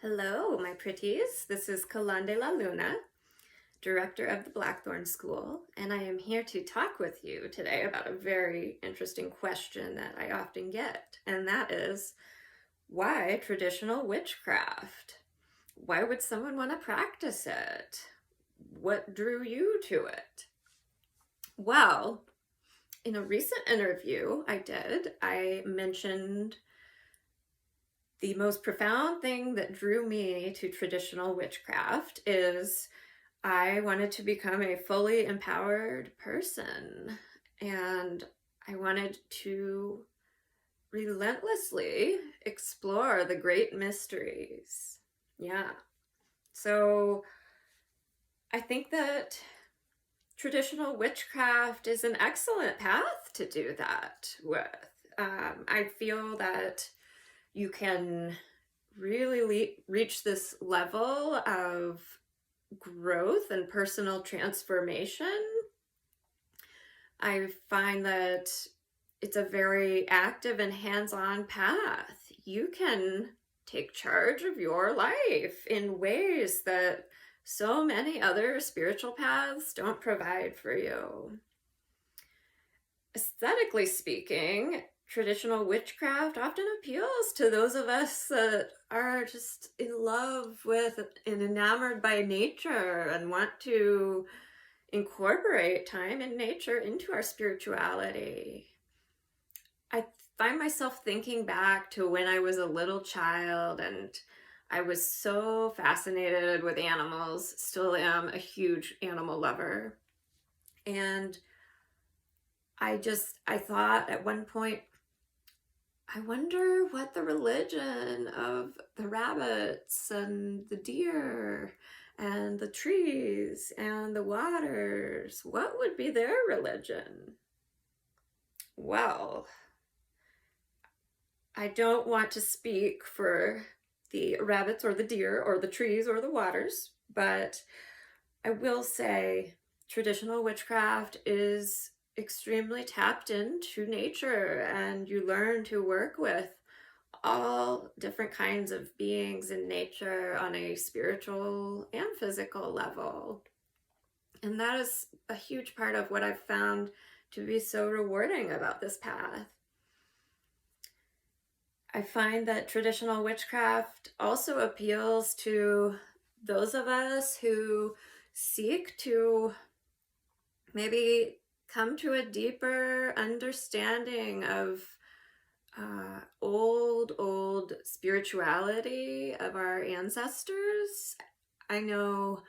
Hello, my pretties. This is Calahn de la Luna, director of the Blackthorne School, and I am here to talk with you today about a very interesting question that I often get, and that is, why traditional witchcraft? Why would someone want to practice it? What drew you to it? Well, in a recent interview I mentioned the most profound thing that drew me to traditional witchcraft is I wanted to become a fully empowered person, and I wanted to relentlessly explore the great mysteries. Yeah. So I think that traditional witchcraft is an excellent path to do that with. I feel that you can really reach this level of growth and personal transformation. I find that it's a very active and hands-on path. You can take charge of your life in ways that so many other spiritual paths don't provide for you. Aesthetically speaking, traditional witchcraft often appeals to those of us that are just in love with and enamored by nature and want to incorporate time and nature into our spirituality. I find myself thinking back to when I was a little child, and I was so fascinated with animals, still am a huge animal lover. And I thought at one point, I wonder what the religion of the rabbits and the deer and the trees and the waters, what would be their religion? Well, I don't want to speak for the rabbits or the deer or the trees or the waters, but I will say traditional witchcraft is extremely tapped into nature, and you learn to work with all different kinds of beings in nature on a spiritual and physical level. And that is a huge part of what I've found to be so rewarding about this path. I find that traditional witchcraft also appeals to those of us who seek to maybe come to a deeper understanding of old spirituality of our ancestors. I know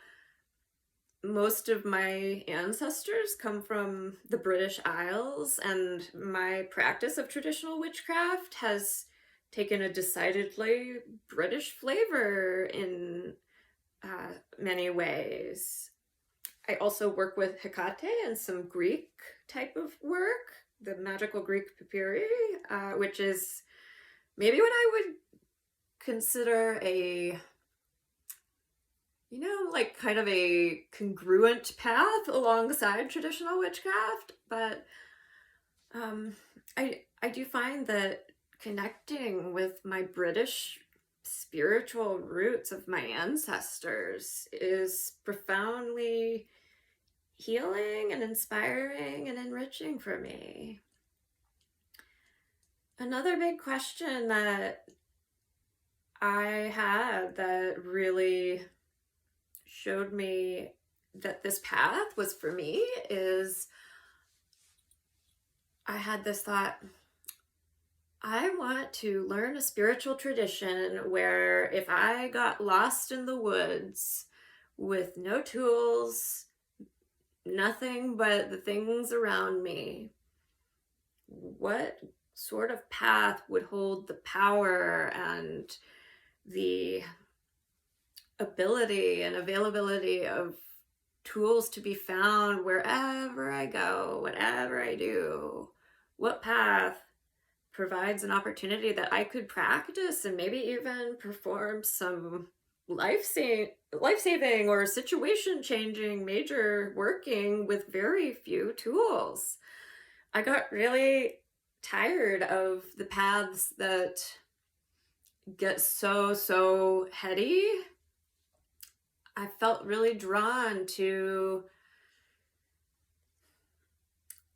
most of my ancestors come from the British Isles, and my practice of traditional witchcraft has taken a decidedly British flavor in many ways. I also work with Hecate and some Greek type of work, the magical Greek papyri, which is maybe what I would consider a, like kind of a congruent path alongside traditional witchcraft. But I do find that connecting with my British spiritual roots of my ancestors is profoundly healing and inspiring and enriching for me. Another big question that I had that really showed me that this path was for me is I had this thought, I want to learn a spiritual tradition where if I got lost in the woods with no tools, nothing but the things around me, what sort of path would hold the power and the ability and availability of tools to be found wherever I go, whatever I do? What path provides an opportunity that I could practice and maybe even perform some life-saving or situation-changing major working with very few tools? I got really tired of the paths that get so heady, I felt really drawn to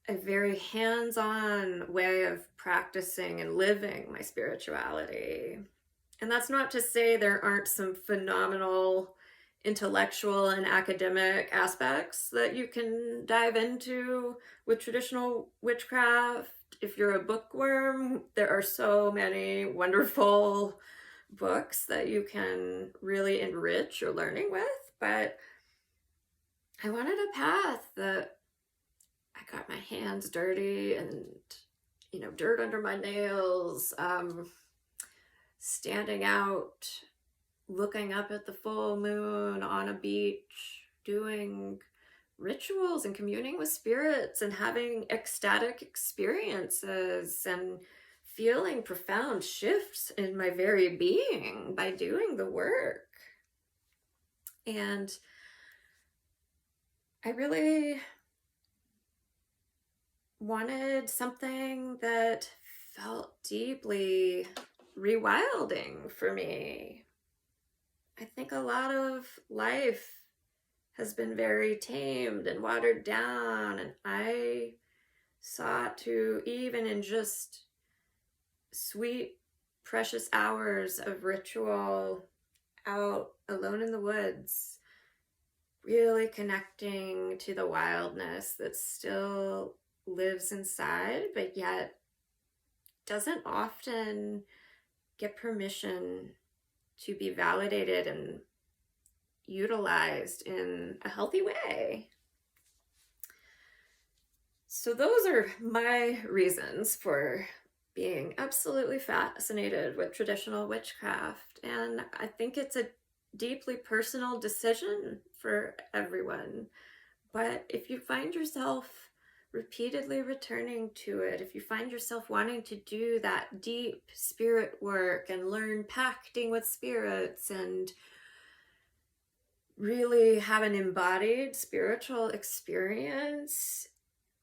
a very hands-on way of practicing and living my spirituality. And that's not to say there aren't some phenomenal intellectual and academic aspects that you can dive into with traditional witchcraft. If you're a bookworm, there are so many wonderful books that you can really enrich your learning with. But I wanted a path that I got my hands dirty and, dirt under my nails, standing out, looking up at the full moon on a beach, doing rituals and communing with spirits and having ecstatic experiences and feeling profound shifts in my very being by doing the work. And I really wanted something that felt deeply rewilding for me. I think a lot of life has been very tamed and watered down, and I sought to, even in just sweet, precious hours of ritual out alone in the woods, really connecting to the wildness that still lives inside, but yet doesn't often get permission to be validated and utilized in a healthy way. So those are my reasons for being absolutely fascinated with traditional witchcraft. And I think it's a deeply personal decision for everyone. But if you find yourself repeatedly returning to it, if you find yourself wanting to do that deep spirit work and learn pacting with spirits and really have an embodied spiritual experience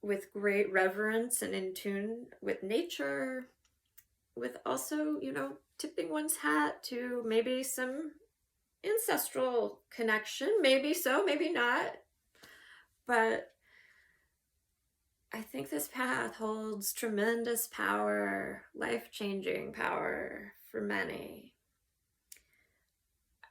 with great reverence and in tune with nature, with also, tipping one's hat to maybe some ancestral connection, maybe so, maybe not. But I think this path holds tremendous power, life-changing power for many.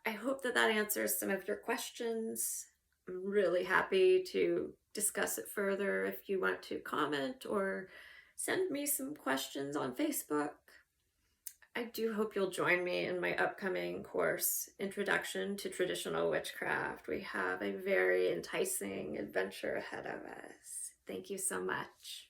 I hope that answers some of your questions. I'm really happy to discuss it further if you want to comment or send me some questions on Facebook. I do hope you'll join me in my upcoming course, Introduction to Traditional Witchcraft. We have a very enticing adventure ahead of us. Thank you so much.